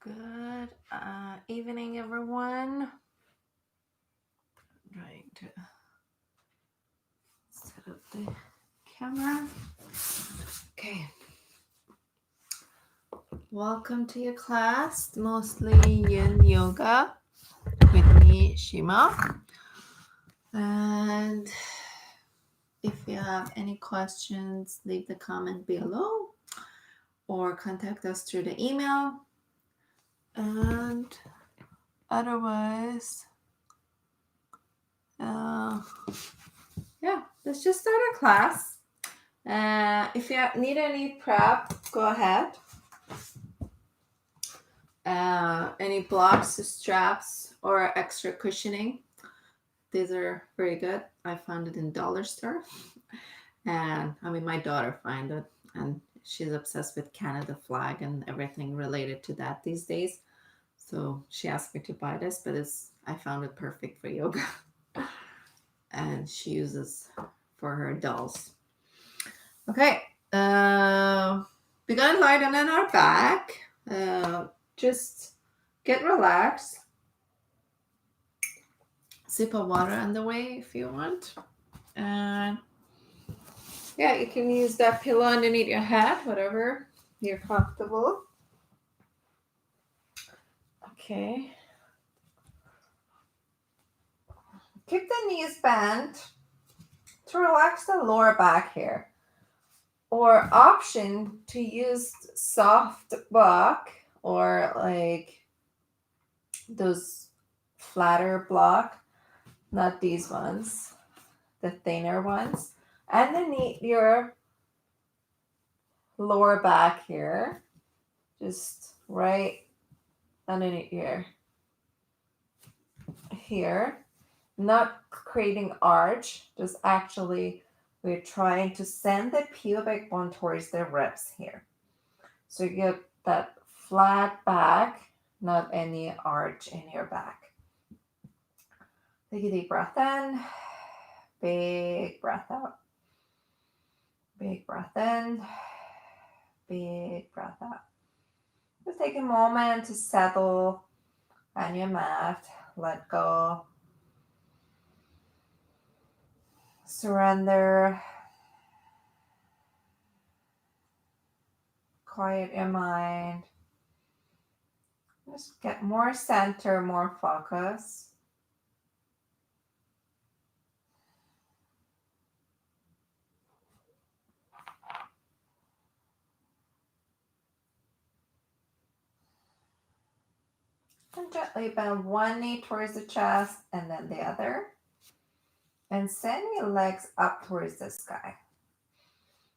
Good evening, everyone. I'm trying to set up the camera. Okay. Welcome to your class, mostly Yin Yoga with me, Shima. And if you have any questions, leave the comment below or contact us through the email. And otherwise, let's just start our class. If you need any prep, go ahead. Any blocks, straps, or extra cushioning, these are very good. I found it in dollar store. And my daughter found it, and she's obsessed with Canada flag and everything related to that these days. So she asked me to buy this, but I found it perfect for yoga. And she uses for her dolls. Okay, we're gonna lie down on our back. Just get relaxed. Sip of water on the way if you want. And you can use that pillow underneath your head, whatever you're comfortable. Okay. Keep the knees bent to relax the lower back here. Or option to use soft block or like those flatter block, not these ones, the thinner ones. Underneath your lower back here, just right underneath here, not creating arch, just actually we're trying to send the pubic bone towards the ribs here. So you get that flat back, not any arch in your back. Take a deep breath in, big breath out. Big breath in, big breath out. Just take a moment to settle on your mat, let go, surrender, quiet your mind. Just get more center, more focus. And gently bend one knee towards the chest and then the other. And send your legs up towards the sky.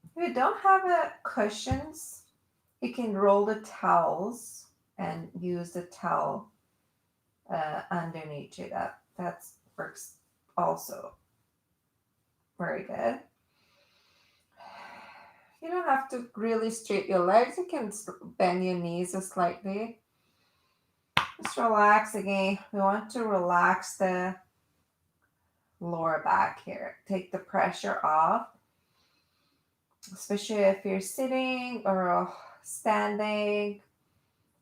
If you don't have cushions, you can roll the towels and use the towel underneath you. That works also very good. You don't have to really straight your legs. You can bend your knees just slightly. Just relax again. We want to relax the lower back here. Take the pressure off. Especially if you're sitting or standing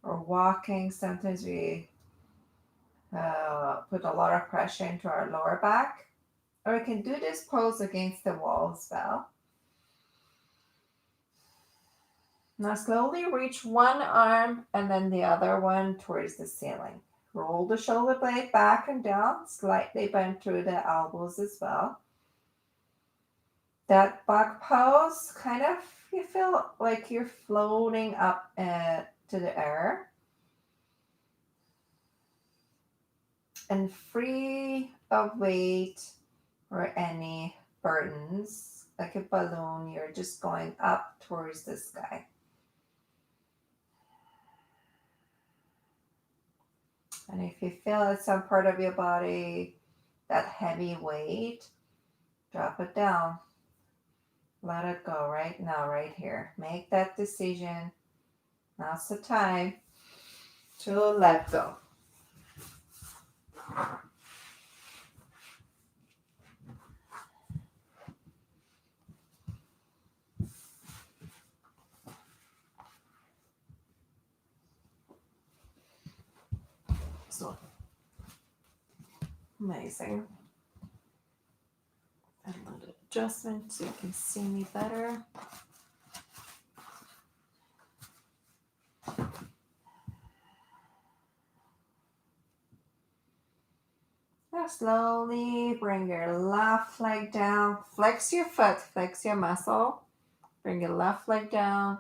or walking. Sometimes we put a lot of pressure into our lower back. Or we can do this pose against the wall as well. Now slowly reach one arm and then the other one towards the ceiling. Roll the shoulder blade back and down, slightly bend through the elbows as well. That back pose, kind of, you feel like you're floating up to the air. And free of weight or any burdens, like a balloon, you're just going up towards the sky. And if you feel at some part of your body that heavy weight, drop it down. Let it go right now, right here. Make that decision. Now's the time to let go. So amazing. And a little adjustment so you can see me better. Now slowly bring your left leg down. Flex your foot, flex your muscle. Bring your left leg down.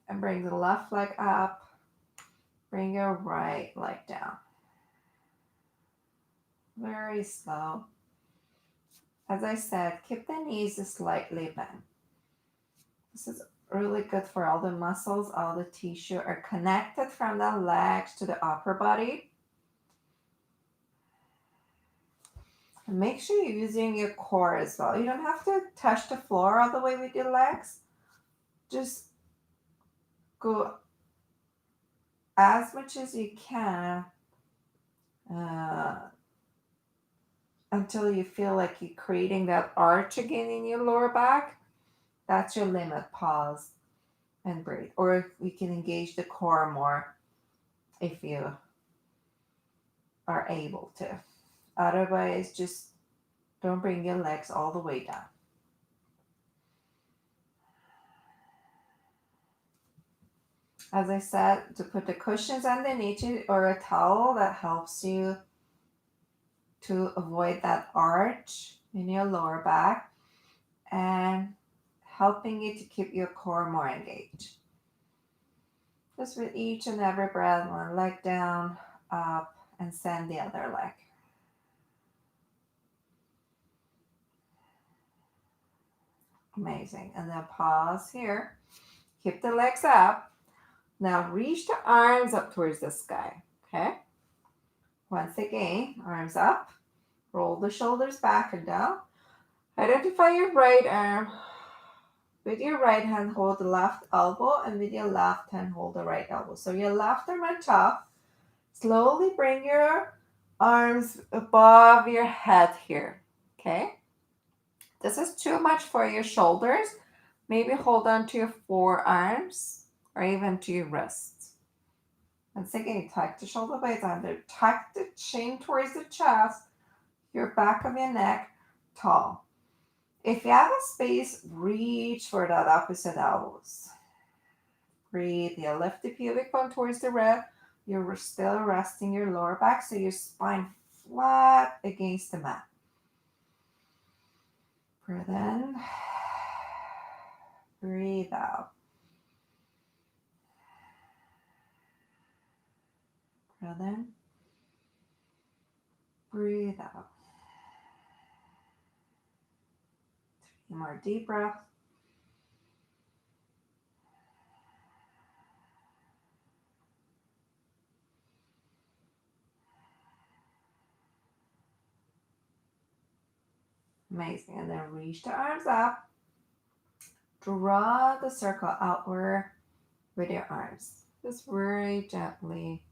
And bring the left leg up. Bring your right leg down. Very slow. As I said, keep the knees slightly bent. This is really good for all the muscles, all the tissue are connected from the legs to the upper body. And make sure you're using your core as well. You don't have to touch the floor all the way with your legs. Just go as much as you can until you feel like you're creating that arch again in your lower back. That's your limit. Pause and breathe. Or you can engage the core more if you are able to. Otherwise, just don't bring your legs all the way down. As I said, to put the cushions underneath you or a towel that helps you to avoid that arch in your lower back and helping you to keep your core more engaged. Just with each and every breath, one leg down, up, and send the other leg. Amazing. And then pause here. Keep the legs up. Now reach the arms up towards the sky. Okay? Once again, arms up. Roll the shoulders back and down. Identify your right arm. With your right hand, hold the left elbow, and with your left hand, hold the right elbow. So your left arm on top. Slowly bring your arms above your head here. Okay? This is too much for your shoulders. Maybe hold on to your forearms or even to your wrists. Once again, tuck the shoulder blades under. Tuck the chin towards the chest. Your back of your neck tall. If you have a space, reach for that opposite elbows. Breathe. You lift the pubic bone towards the rib. You're still resting your lower back, so your spine flat against the mat. Breathe in. Breathe out. Breathe in. Breathe out. 3 more deep breaths. Amazing. And then reach the arms up. Draw the circle outward with your arms. Just very gently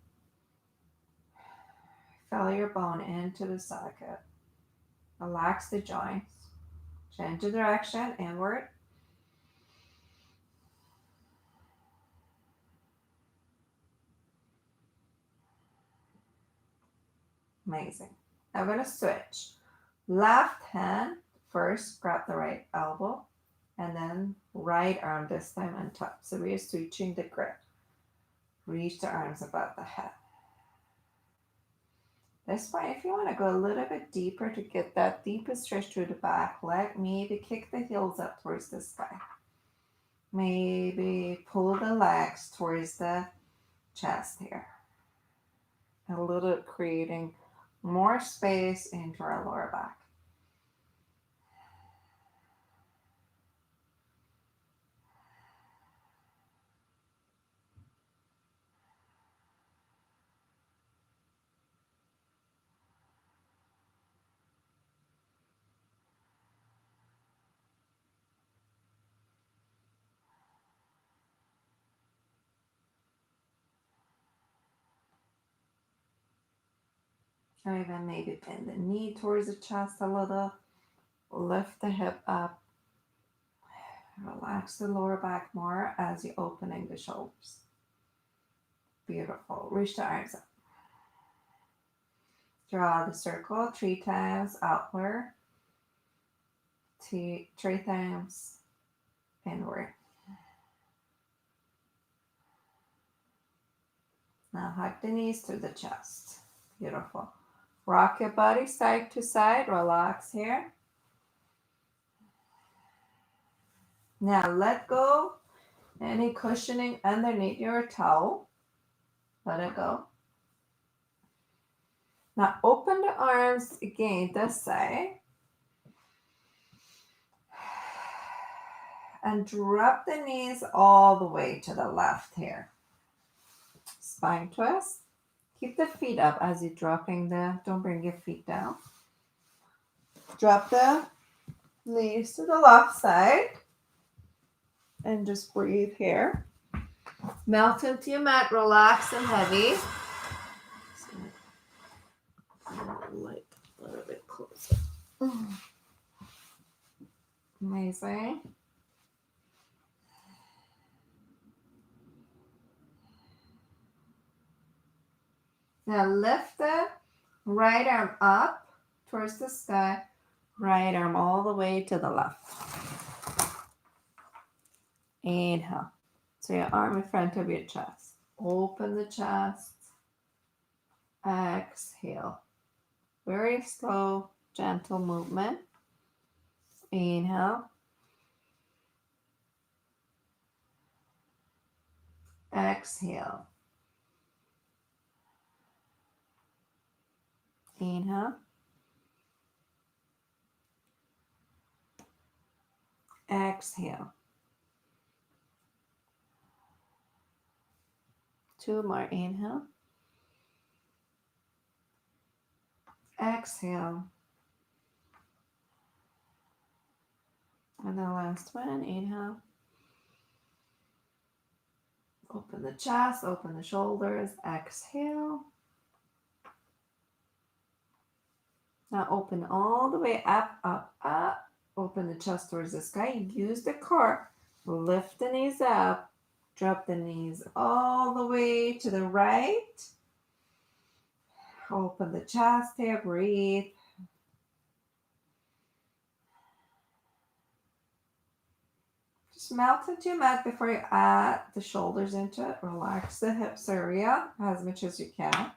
fill your bone into the socket. Relax the joints. Change the direction inward. Amazing. I'm going to switch. Left hand first, grab the right elbow, and then right arm this time on top. So we are switching the grip. Reach the arms above the head. This point, if you want to go a little bit deeper to get that deeper stretch through the back leg, maybe kick the heels up towards the sky. Maybe pull the legs towards the chest here. A little creating more space into our lower back. Or even maybe bend the knee towards the chest a little. Lift the hip up. Relax the lower back more as you're opening the shoulders. Beautiful. Reach the arms up. Draw the circle 3 times outward, 3 times inward. Now hug the knees to the chest. Beautiful. Rock your body side to side. Relax here. Now let go any cushioning underneath your toe. Let it go. Now open the arms again this side. And drop the knees all the way to the left here. Spine twist. Keep the feet up as you're dropping don't bring your feet down. Drop the knees to the left side. And just breathe here. Melt into your mat, relax and heavy. Light a little bit closer. Amazing. Now lift the right arm up towards the sky. Right arm all the way to the left. Inhale. So your arm in front of your chest. Open the chest. Exhale. Very slow, gentle movement. Inhale. Exhale. Inhale. Exhale. 2 more. Inhale. Exhale. And the last one. Inhale. Open the chest, open the shoulders. Exhale. Now open all the way up, up, up. Open the chest towards the sky. Use the core. Lift the knees up. Drop the knees all the way to the right. Open the chest here. Breathe. Just melt into your mat before you add the shoulders into it. Relax the hips area as much as you can.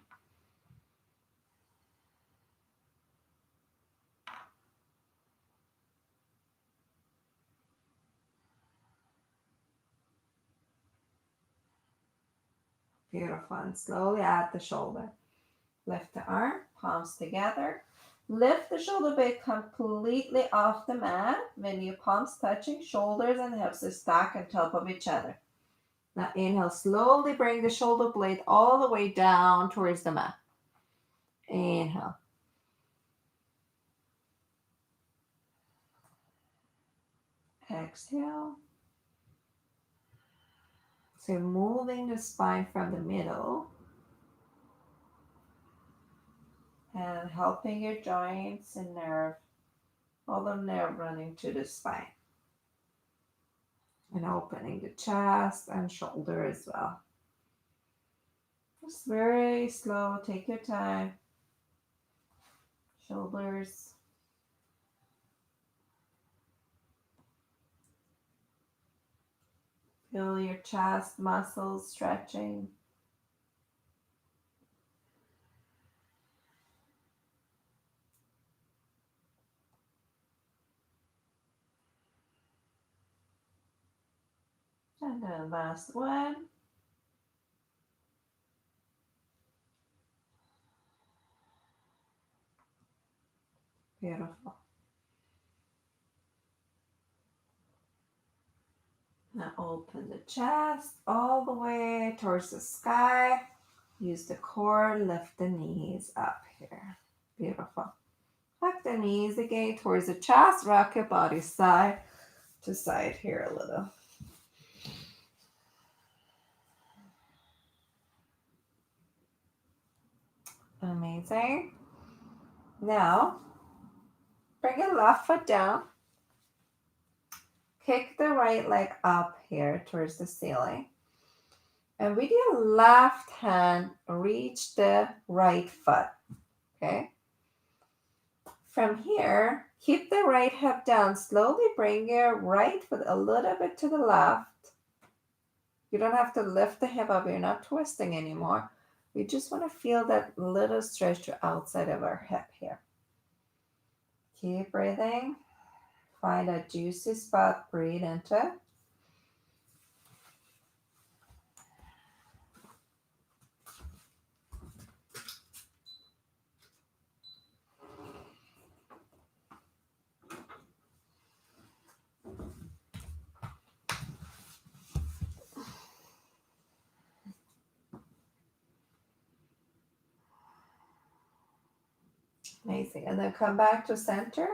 Beautiful. And slowly add the shoulder. Lift the arm, palms together. Lift the shoulder blade completely off the mat. When your palms touching, shoulders and hips are stacked on top of each other. Now inhale, slowly bring the shoulder blade all the way down towards the mat. Inhale. Exhale. So moving the spine from the middle and helping your joints and nerve, all the nerve running to the spine. And opening the chest and shoulder as well. Just very slow, take your time. Shoulders. Feel your chest muscles stretching. And then last one. Beautiful. Now open the chest all the way towards the sky. Use the core, lift the knees up here. Beautiful. Tuck the knees again towards the chest. Rock your body side to side here a little. Amazing. Now, bring your left foot down. Kick the right leg up here towards the ceiling. And with your left hand, reach the right foot. Okay. From here, keep the right hip down. Slowly bring your right foot a little bit to the left. You don't have to lift the hip up. You're not twisting anymore. We just want to feel that little stretch to outside of our hip here. Keep breathing. Find a juicy spot. Breathe into it. Amazing. And then come back to center.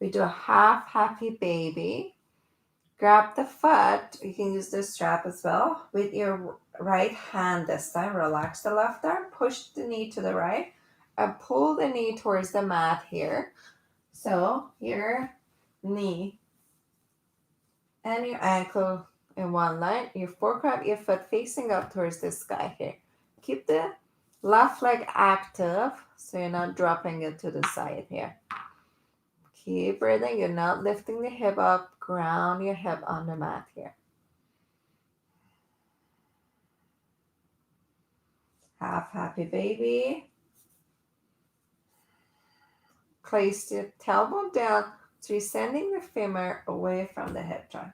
We do a half happy baby. Grab the foot. You can use the strap as well. With your right hand this time, relax the left arm. Push the knee to the right. And pull the knee towards the mat here. So your knee and your ankle in one line. Your foregrab, your foot facing up towards the sky here. Keep the left leg active so you're not dropping it to the side here. Keep breathing. You're not lifting the hip up. Ground your hip on the mat here. Half happy baby. Place your tailbone down, so you're sending the femur away from the hip joint.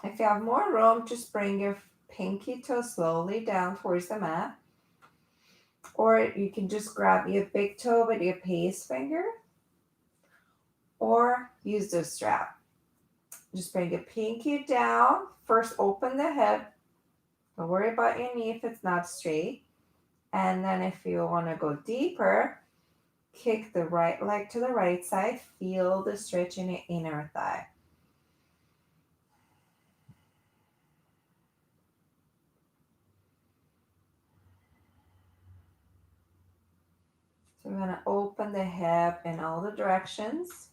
If you have more room, just bring your pinky toe slowly down towards the mat. Or you can just grab your big toe with your pace finger. Or use the strap. Just bring your pinky down. First, open the hip. Don't worry about your knee if it's not straight. And then if you want to go deeper, kick the right leg to the right side. Feel the stretch in your inner thigh. So we're going to open the hip in all the directions.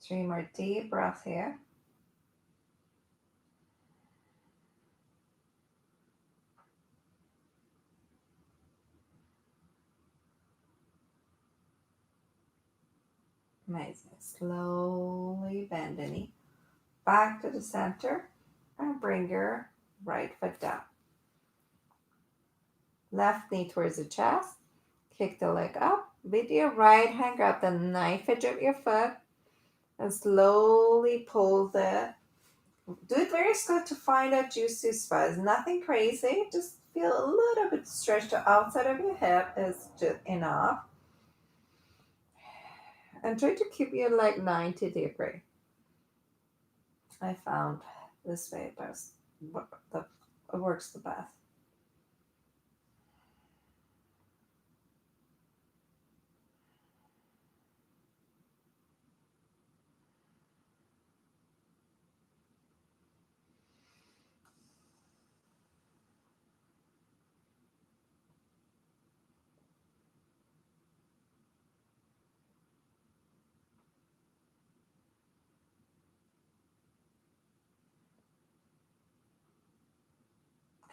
Three more deep breaths here. Amazing. Slowly bend the knee back to the center and bring your right foot down. Left knee towards the chest. Kick the leg up. With your right hand, grab the knife edge of your foot and slowly pull the. Do it very slow to find a juicy spot. It's nothing crazy. Just feel a little bit stretched to outside of your hip is just enough. And try to keep your leg 90 degree. I found this way it works the best.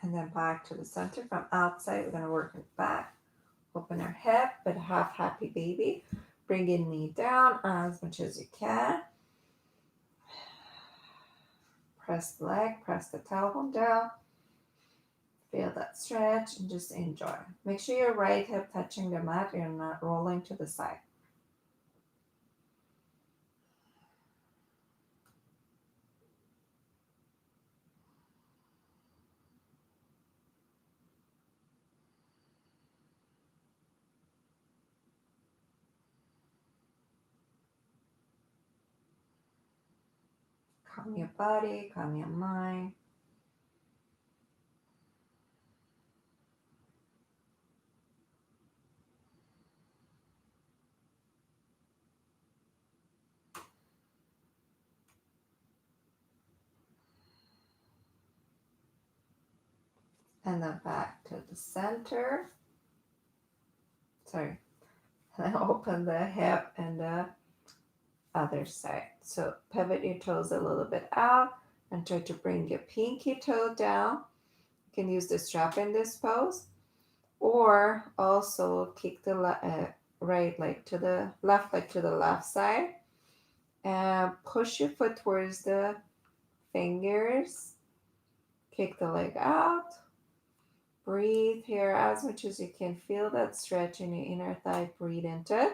And then back to the center. From outside, we're going to work it back. Open our hip, but half happy baby. Bring your knee down as much as you can. Press the leg, press the tailbone down. Feel that stretch and just enjoy. Make sure your right hip touching the mat. You're not rolling to the side. Calm your body, calm your mind. And then back to the center. Sorry. And then open the hip and the other side. So pivot your toes a little bit out and try to bring your pinky toe down. You can use the strap in this pose, or also kick the right leg to the left leg to the left side and push your foot towards the fingers. Kick the leg out. Breathe here as much as you can. Feel that stretch in your inner thigh. Breathe into it.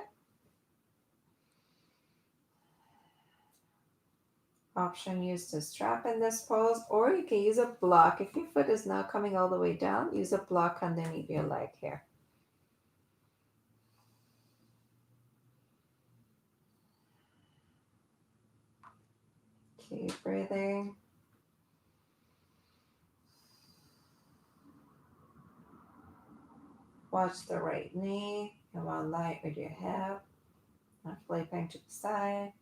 Option, use the strap in this pose, or you can use a block. If your foot is not coming all the way down, use a block underneath your leg here. Keep breathing. Watch the right knee. Come on, light with your hip. Not flipping to the side.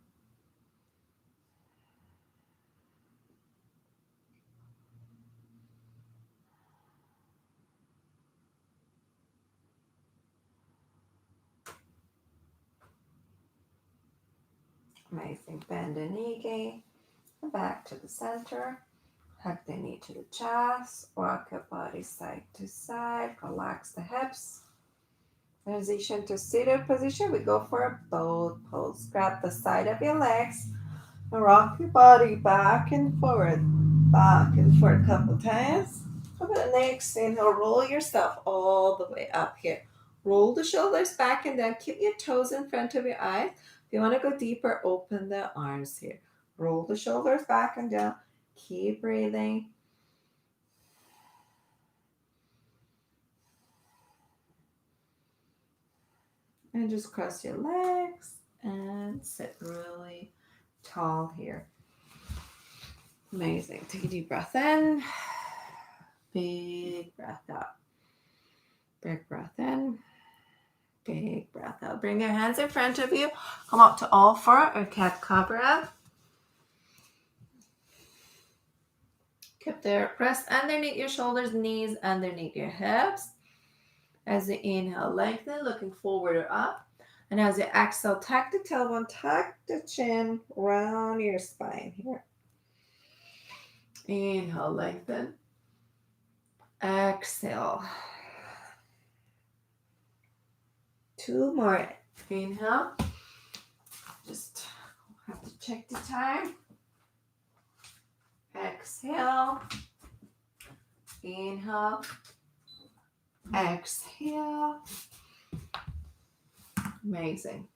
Amazing. Bend the knee again. Back to the center. Hug the knee to the chest. Rock your body side to side. Relax the hips. Transition to seated position. We go for a boat pose. Grab the side of your legs and rock your body back and forward. Back and forth a couple times. For the next inhale, roll yourself all the way up here. Roll the shoulders back and then keep your toes in front of your eyes. If you want to go deeper, open the arms here. Roll the shoulders back and down. Keep breathing. And just cross your legs and sit really tall here. Amazing. Take a deep breath in. Big breath out. Big breath in. Big breath out. Bring your hands in front of you. Come up to all four or cat cobra. Keep the press underneath your shoulders, knees underneath your hips. As you inhale, lengthen, looking forward or up. And as you exhale, tuck the tailbone, tuck the chin, round your spine here. Inhale, lengthen. Exhale. 2 more. Inhale. Just have to check the time. Exhale. Inhale. Exhale. Amazing.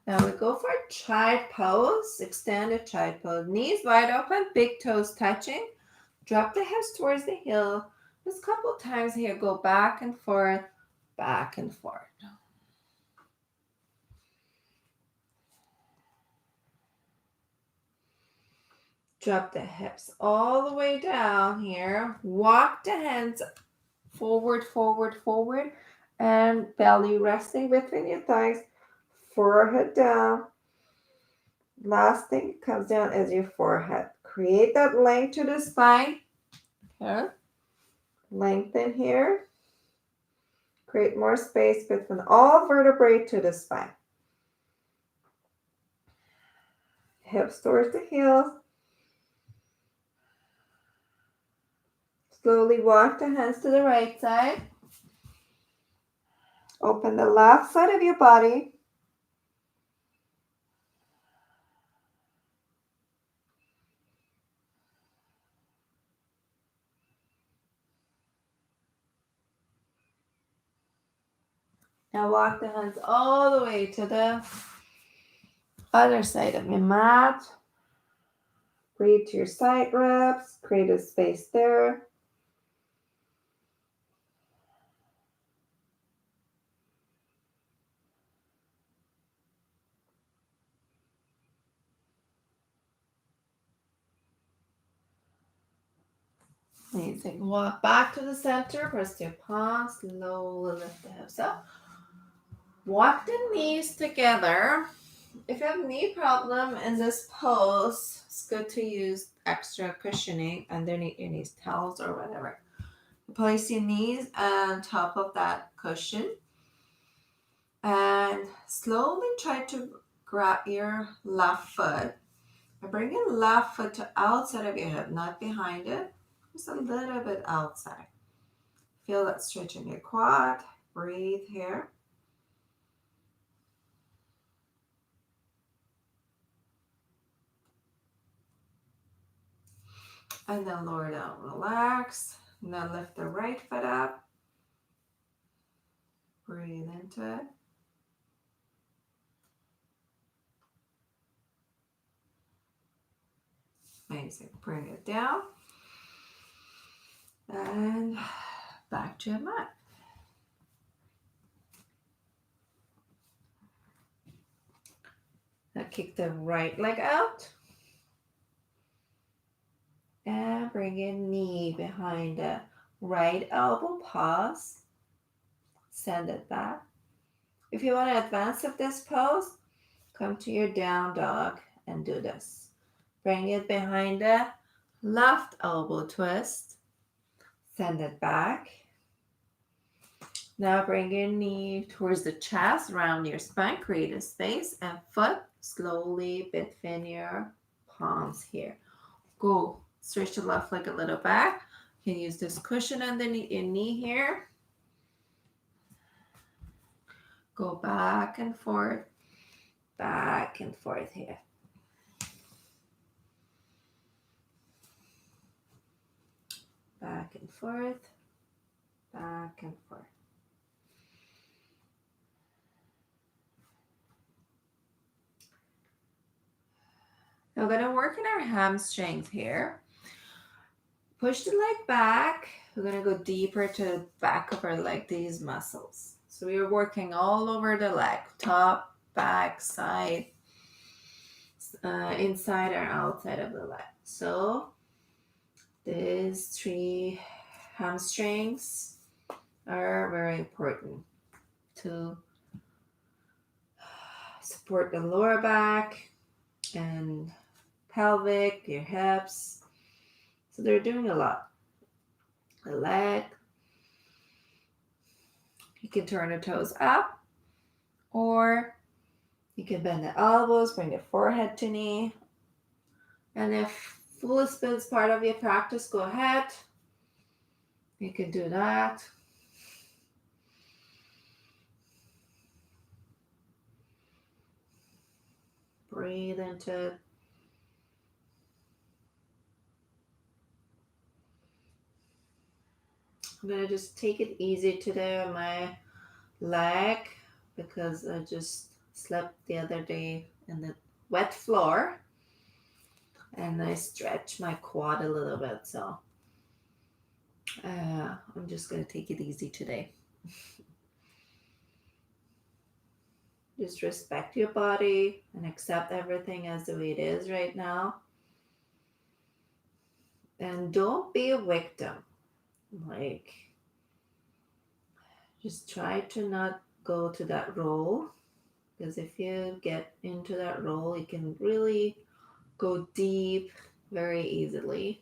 Now we go for a child pose, extended child pose. Knees wide open, big toes touching. Drop the hips towards the heel. Just a couple times here, go back and forth, back and forth. Drop the hips all the way down here. Walk the hands forward, forward, forward. And belly resting between your thighs. Forehead down. Last thing comes down is your forehead. Create that length to the spine. Here. Lengthen here. Create more space between all vertebrae to the spine. Hips towards the heels. Slowly walk the hands to the right side. Open the left side of your body. Now walk the hands all the way to the other side of your mat. Breathe to your side reps. Create a space there. Amazing. Walk back to the center, press your palms, slowly lift the hips up. Walk the knees together. If you have knee problem in this pose, it's good to use extra cushioning underneath your knees, towels or whatever. Place your knees on top of that cushion and slowly try to grab your left foot and bring your left foot to outside of your hip, not behind it, just a little bit outside. Feel that stretch in your quad. Breathe here. And then lower down, relax. Now lift the right foot up. Breathe into it. Amazing. Bring it down. And back to your mat. Now kick the right leg out. And bring your knee behind the right elbow. Pause. Send it back. If you want to advance of this pose, come to your down dog and do this. Bring it behind the left elbow twist. Send it back. Now bring your knee towards the chest, round your spine, create a space, and foot slowly between your palms here. Go. Stretch the left leg a little back. You can use this cushion underneath your knee here. Go back and forth here. Back and forth, back and forth. Now we're going to work in our hamstrings here. Push the leg back. We're going to go deeper to the back of our leg, these muscles. So we are working all over the leg, top, back, side, inside or outside of the leg. So these 3 hamstrings are very important to support the lower back and pelvic, your hips. So they're doing a lot. The leg. You can turn the toes up, or you can bend the elbows, bring the forehead to knee. And if full spin is part of your practice, go ahead. You can do that. Breathe into it. I'm going to just take it easy today on my leg because I just slept the other day in the wet floor and I stretched my quad a little bit. So I'm just going to take it easy today. Just respect your body and accept everything as the way it is right now. And don't be a victim. Like, just try to not go to that role, because if you get into that role, you can really go deep very easily.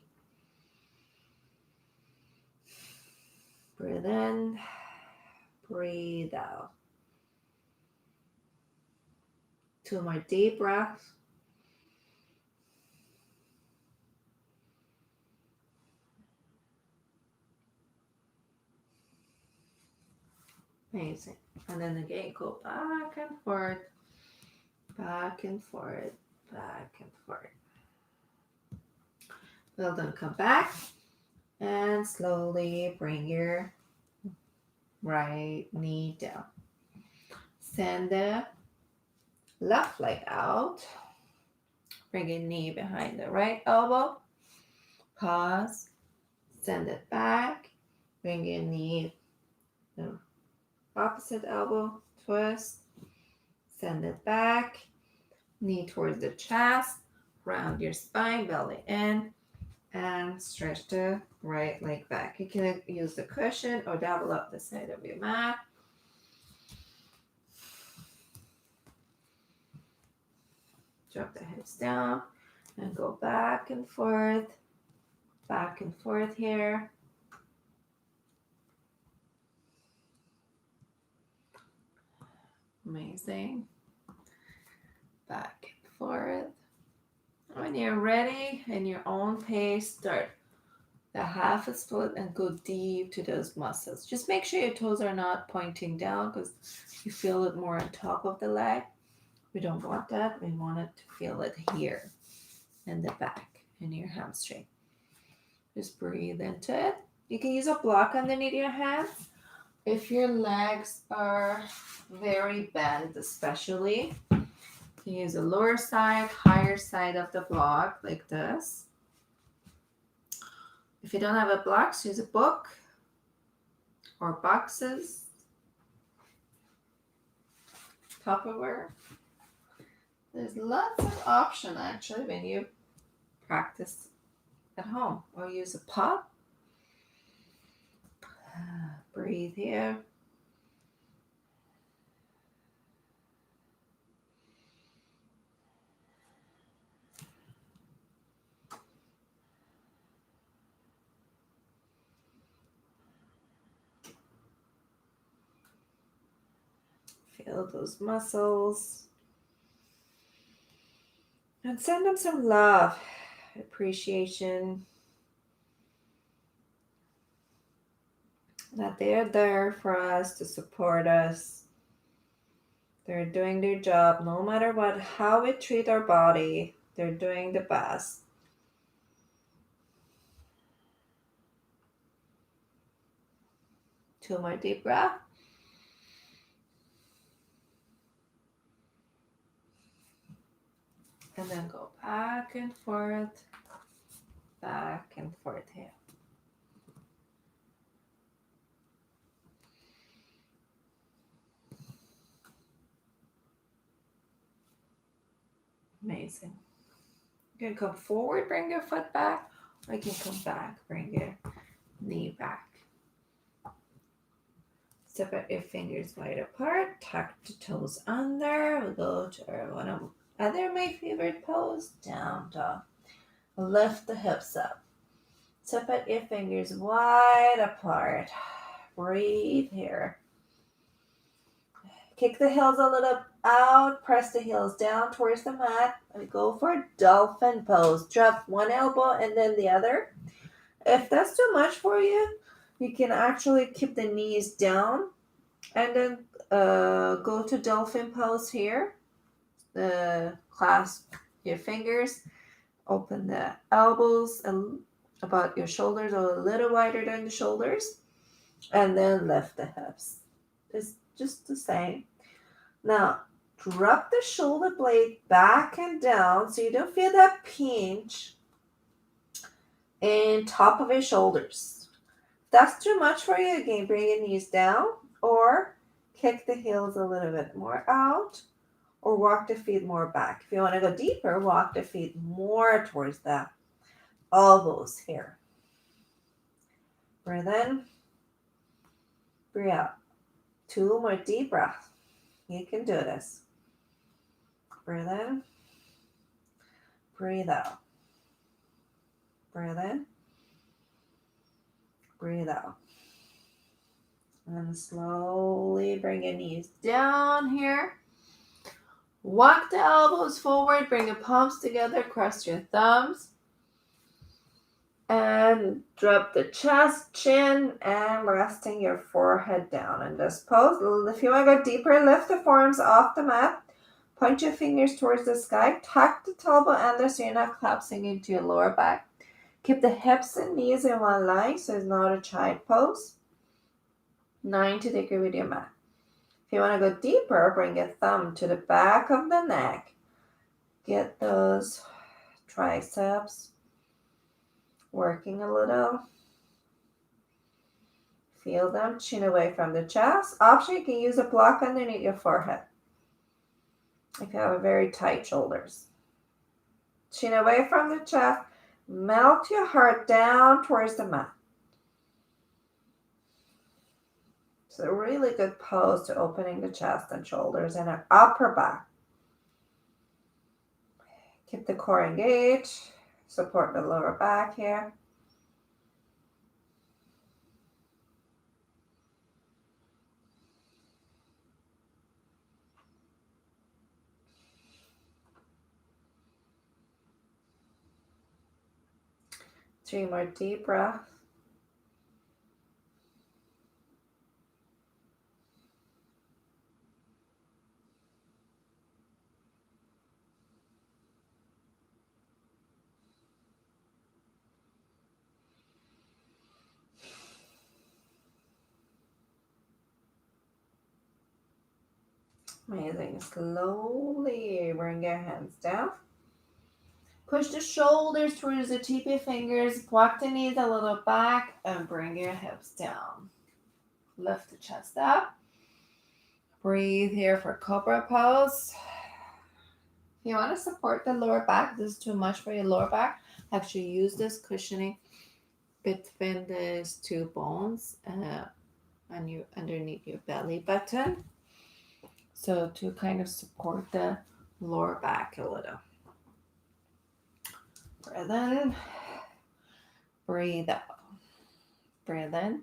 Breathe in, breathe out. 2 more deep breaths. Amazing. And then again, go back and forth, back and forth, back and forth. Well done. Come back and slowly bring your right knee down. Send the left leg out. Bring your knee behind the right elbow. Pause. Send it back. Bring your knee the opposite elbow. Twist. Send it back. Knee towards the chest. Round your spine, belly in. And stretch the right leg back. You can use the cushion or double up the side of your mat. Drop the hips down and go back and forth here. Amazing. Back and forth. When you're ready, in your own pace, start the half a split and go deep to those muscles. Just make sure your toes are not pointing down because you feel it more on top of the leg. We don't want that. We want it to feel it here in the back in your hamstring. Just breathe into it. You can use a block underneath your hands. If your legs are very bent, especially, you can use the lower side, higher side of the block like this. If you don't have a block, use a book or boxes, Tupperware. There's lots of options actually when you practice at home, or use a pot. Breathe here. Feel those muscles. And send them some love, appreciation. That they're there for us to support us. They're doing their job no matter what, how we treat our body. They're doing the best. Two more deep breaths. And then go back and forth here. Amazing. You can come forward, bring your foot back, or you can come back, bring your knee back. Separate your fingers wide apart, tuck the toes under. We'll go to one of my favorite pose, down dog. Lift the hips up. Separate your fingers wide apart. Breathe here. Kick the heels a little out. Press the heels down towards the mat. And go for Dolphin Pose. Drop one elbow and then the other. If that's too much for you, you can actually keep the knees down and then go to Dolphin Pose here. Clasp your fingers. Open the elbows about your shoulders or a little wider than the shoulders. And then lift the hips. It's just the same. Now, drop the shoulder blade back and down so you don't feel that pinch in top of your shoulders. If that's too much for you, again, bring your knees down or kick the heels a little bit more out or walk the feet more back. If you want to go deeper, walk the feet more towards the elbows here. Breathe in, breathe out. Two more deep breaths. You can do this. Breathe in, breathe out. Breathe in, breathe out. And slowly bring your knees down here. Walk the elbows forward, bring your palms together, cross your thumbs. And drop the chest, chin, and resting your forehead down in this pose. If you want to go deeper, lift the forearms off the mat. Point your fingers towards the sky. Tuck the tailbone under so you're not collapsing into your lower back. Keep the hips and knees in one line so it's not a child pose. 90 degree with your mat. If you want to go deeper, bring your thumb to the back of the neck. Get those triceps working a little. Feel them. Chin away from the chest. Option, you can use a block underneath your forehead if you have a very tight shoulders. Chin away from the chest. Melt your heart down towards the mat. It's a really good pose to opening the chest and shoulders and our upper back. Keep the core engaged. Support the lower back here. Three more deep breaths. Amazing. Slowly bring your hands down. Push the shoulders towards the tip of your fingers. Walk the knees a little back and bring your hips down. Lift the chest up. Breathe here for Cobra pose. If you want to support the lower back, this is too much for your lower back. Actually use this cushioning between these two bones and you underneath your belly button. So to kind of support the lower back a little. Breathe in. Breathe out. Breathe in.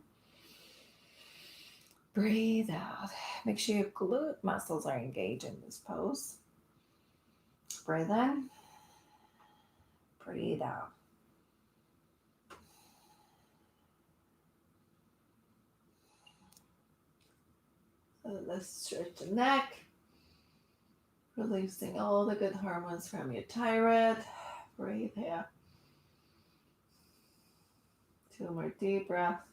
Breathe out. Make sure your glute muscles are engaged in this pose. Breathe in. Breathe out. Let's stretch the neck. Releasing all the good hormones from your thyroid. Breathe here. 2 more deep breaths.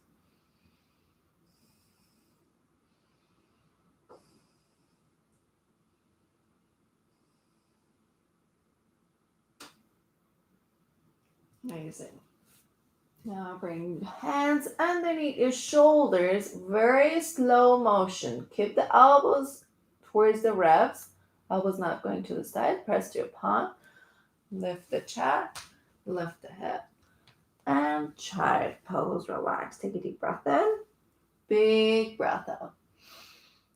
Amazing. Now bring hands underneath your shoulders. Very slow motion. Keep the elbows towards the ribs. Elbows not going to the side. Press to your palm. Lift the chest. Lift the hip. And child pose. Relax. Take a deep breath in. Big breath out.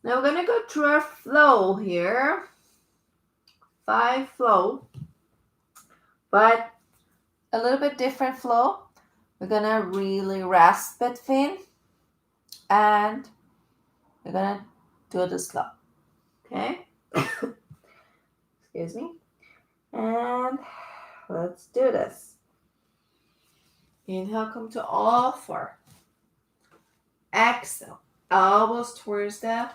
Now we're going to go through our flow here. 5 flow. But a little bit different flow. We're going to really rest between. And we're going to do the slow. Okay? Excuse me. And let's do this. Inhale, come to all 4. Exhale, elbows towards the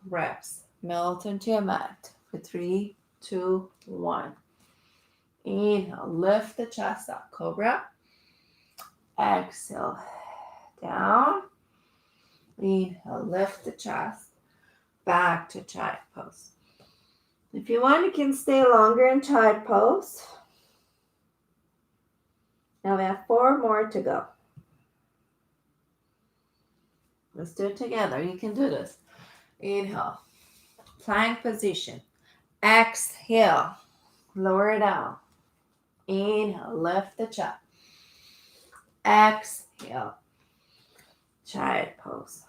ribs. Melt into your mat for 3, 2, 1. Inhale, lift the chest up, Cobra. Exhale, down. Inhale, lift the chest. Back to child pose. If you want, you can stay longer in child pose. Now we have 4 more to go. Let's do it together. You can do this. Inhale, plank position. Exhale, lower down. Inhale, lift the chest. Exhale, child pose.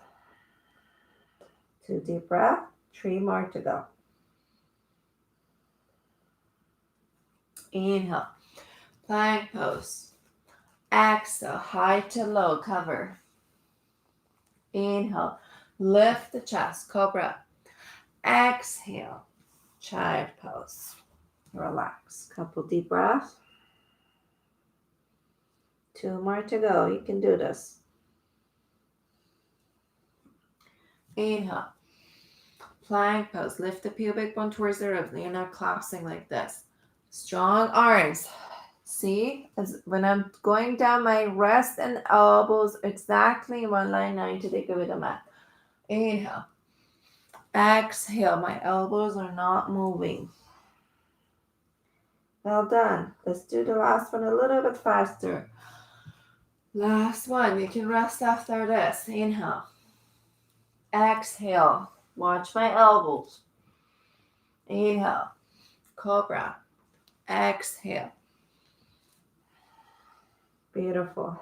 2 deep breaths. 3 more to go. Inhale, plank pose. Exhale, high to low, cover. Inhale, lift the chest, Cobra. Exhale, child pose. Relax. Couple deep breaths. 2 more to go. You can do this. Inhale, plank pose. Lift the pubic bone towards the ribs. You're not collapsing like this. Strong arms. See, as when I'm going down my wrist and elbows exactly in one line, 90 degree with the mat. Inhale. Exhale. My elbows are not moving. Well done. Let's do the last one a little bit faster. Last one. You can rest after this. Inhale. Exhale. Watch my elbows. Inhale. Cobra. Exhale. Beautiful.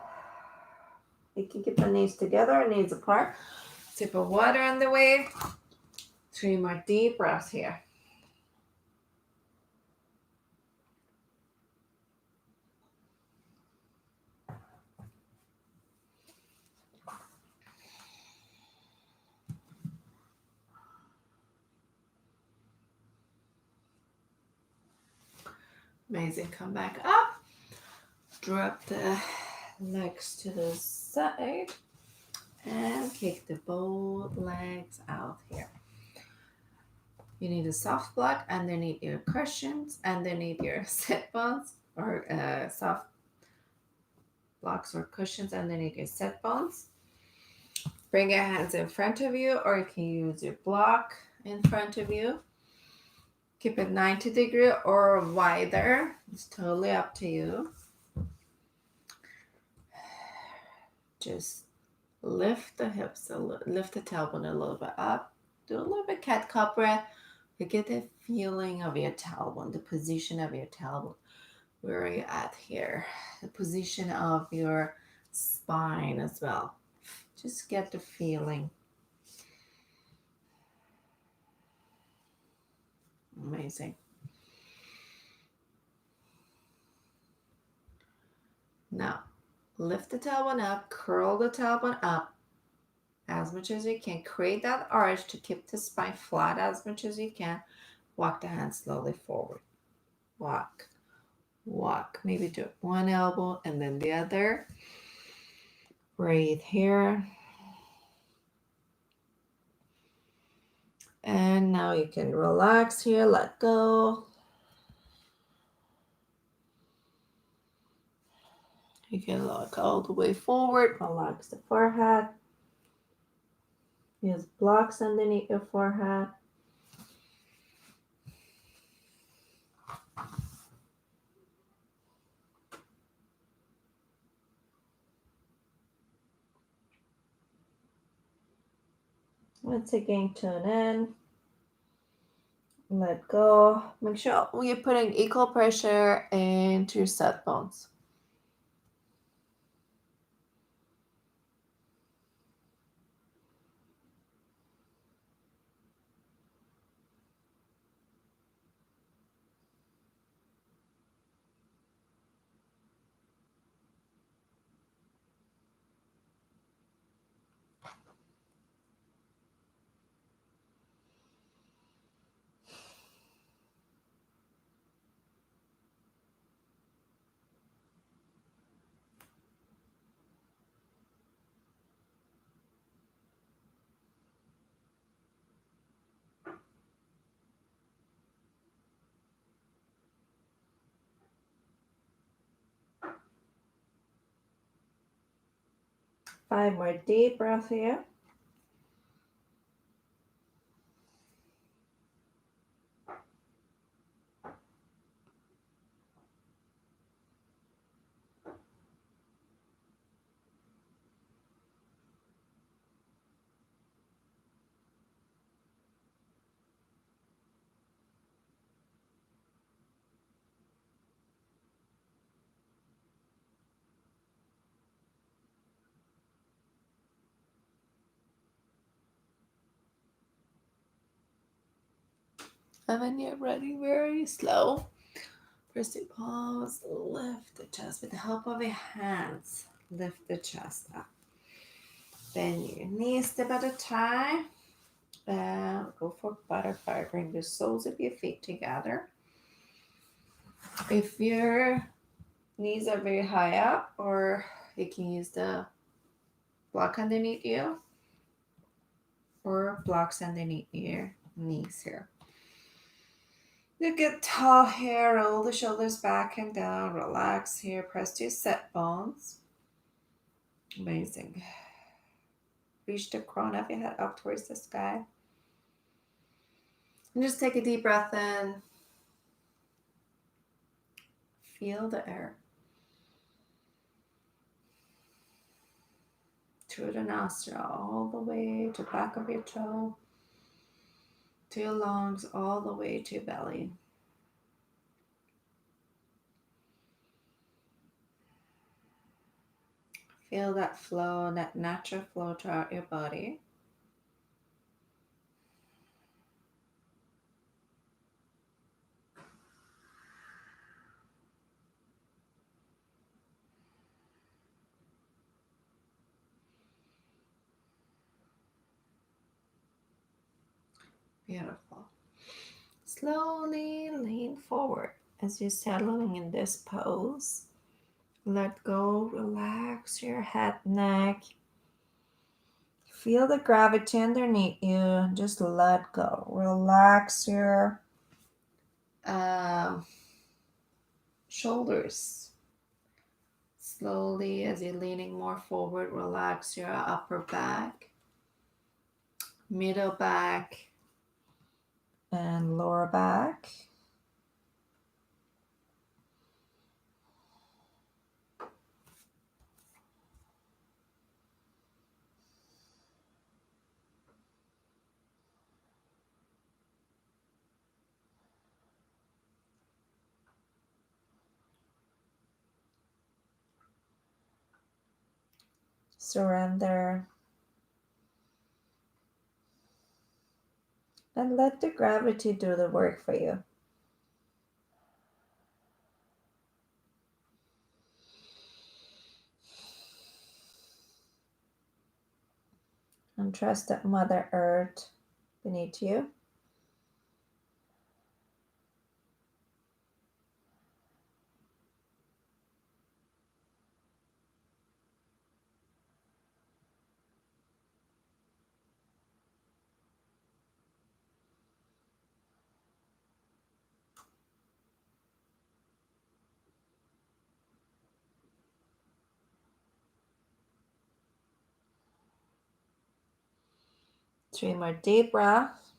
You can keep the knees together, knees apart. Sip of water on the way. 3 more deep breaths here. Amazing. Come back up. Drop the legs to the side. And kick the both legs out here. You need a soft block underneath your cushions, underneath your sit bones, or soft blocks or cushions underneath your sit bones. Bring your hands in front of you, or you can use your block in front of you. Keep it 90 degree or wider. It's totally up to you. Just lift the hips, lift the tailbone a little bit up. Do a little bit cat cobra. You get the feeling of your tailbone, the position of your tailbone. Where are you at here? The position of your spine as well. Just get the feeling. Amazing. Now, lift the tailbone up, curl the tailbone up as much as you can. Create that arch to keep the spine flat as much as you can. Walk the hands slowly forward. Walk. Walk. Maybe do one elbow and then the other. Breathe here. And now you can relax here, let go. You can look all the way forward, relax the forehead. Use blocks underneath your forehead. Once again, tune in. Let go. Make sure you're putting equal pressure into your sit bones. Five more deep breaths here. And when you're ready, very slow. First you pause, lift the chest with the help of your hands. Lift the chest up. Bend your knees, step at a time. Go for butterfly. Bring the soles of your feet together. If your knees are very high up, or you can use the block underneath you, or blocks underneath your knees here. You get tall here, roll the shoulders back and down, relax here, press your sit bones. Amazing. Reach the crown of your head up towards the sky. And just take a deep breath in. Feel the air. Through the nostril, all the way to the back of your toe, to your lungs, all the way to your belly. Feel that flow, that natural flow throughout your body. Beautiful. Slowly lean forward as you're settling in this pose. Let go, relax your head, neck. Feel the gravity underneath you. Just let go. Relax your shoulders. Slowly, as you're leaning more forward, relax your upper back, middle back, and lower back. Surrender. And let the gravity do the work for you. And trust that Mother Earth beneath you. Three more deep breaths.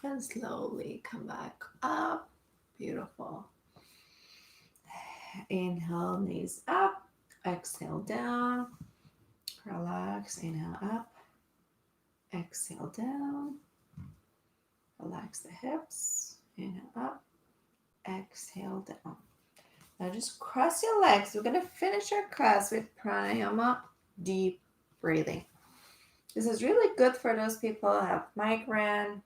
And slowly come back up. Beautiful. Inhale, knees up. Exhale down. Relax. Inhale up. Exhale down. Relax the hips. Inhale up. Exhale down. Now just cross your legs. We're going to finish our class with pranayama, deep breathing. This is really good for those people who have migraine,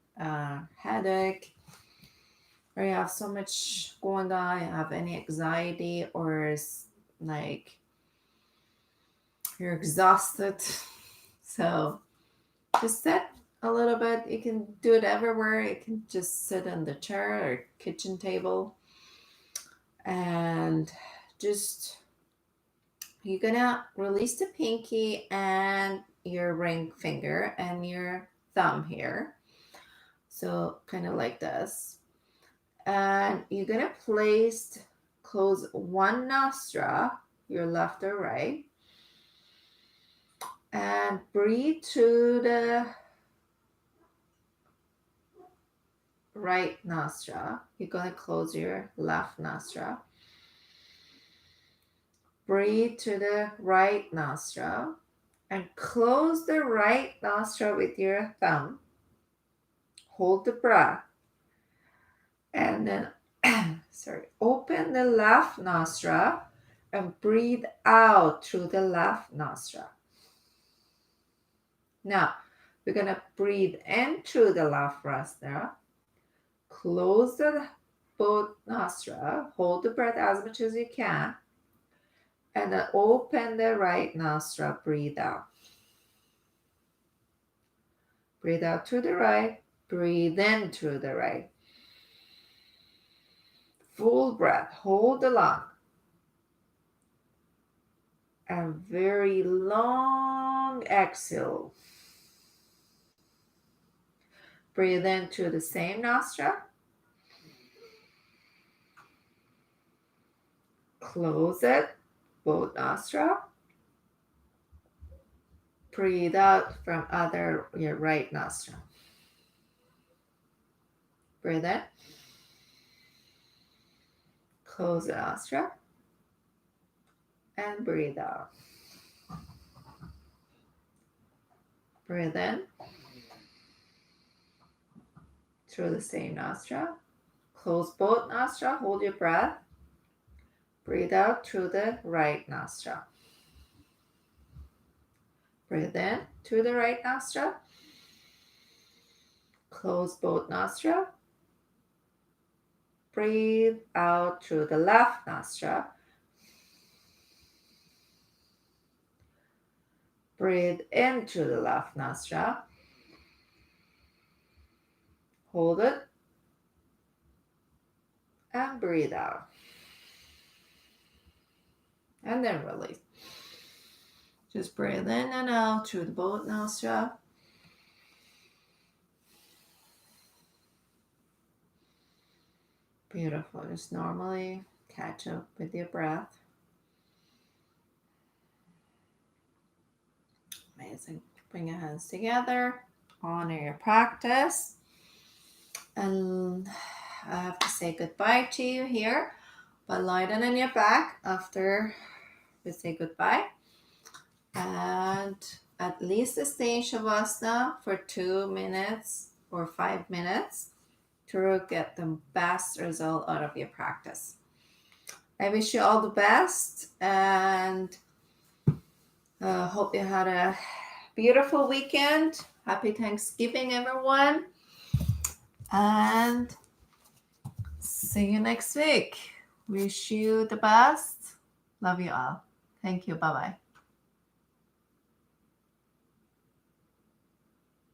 headache, or you have so much going on, you have any anxiety, or like you're exhausted. So just sit a little bit. You can do it everywhere. You can just sit on the chair or kitchen table. And just you're gonna release the pinky and your ring finger and your thumb here. So kind of like this. And you're gonna close one nostril, your left or right, and breathe through the right nostril. You're gonna close your left nostril. Breathe to the right nostril and close the right nostril with your thumb. Hold the breath. And then, open the left nostril and breathe out through the left nostril. Now, we're going to breathe in through the left nostril. Close the both nostrils. Hold the breath as much as you can. And then open the right nostril. Breathe out. Breathe out through the right. Breathe in through the right. Full breath. Hold the lung. A very long exhale. Breathe in through the same nostril. Close it, both nostrils. Breathe out from your right nostril. Breathe in. Close the nostril. and breathe out. Breathe in through the same nostril. Close both nostrils, hold your breath. Breathe out through the right nostril. Breathe in through the right nostril. Close both nostrils. Breathe out through the left nostril. Breathe in through the left nostril. Hold it. And breathe out. And then release. Just breathe in and out through the both nostrils. Beautiful. Just normally catch up with your breath. Amazing. Bring your hands together. Honor your practice. And I have to say goodbye to you here. But lie down on your back after we say goodbye. And at least stay in Shavasana for 2 minutes or 5 minutes to get the best result out of your practice. I wish you all the best and hope you had a beautiful weekend. Happy Thanksgiving, everyone. And see you next week. Wish you the best. Love you all. Thank you. Bye-bye.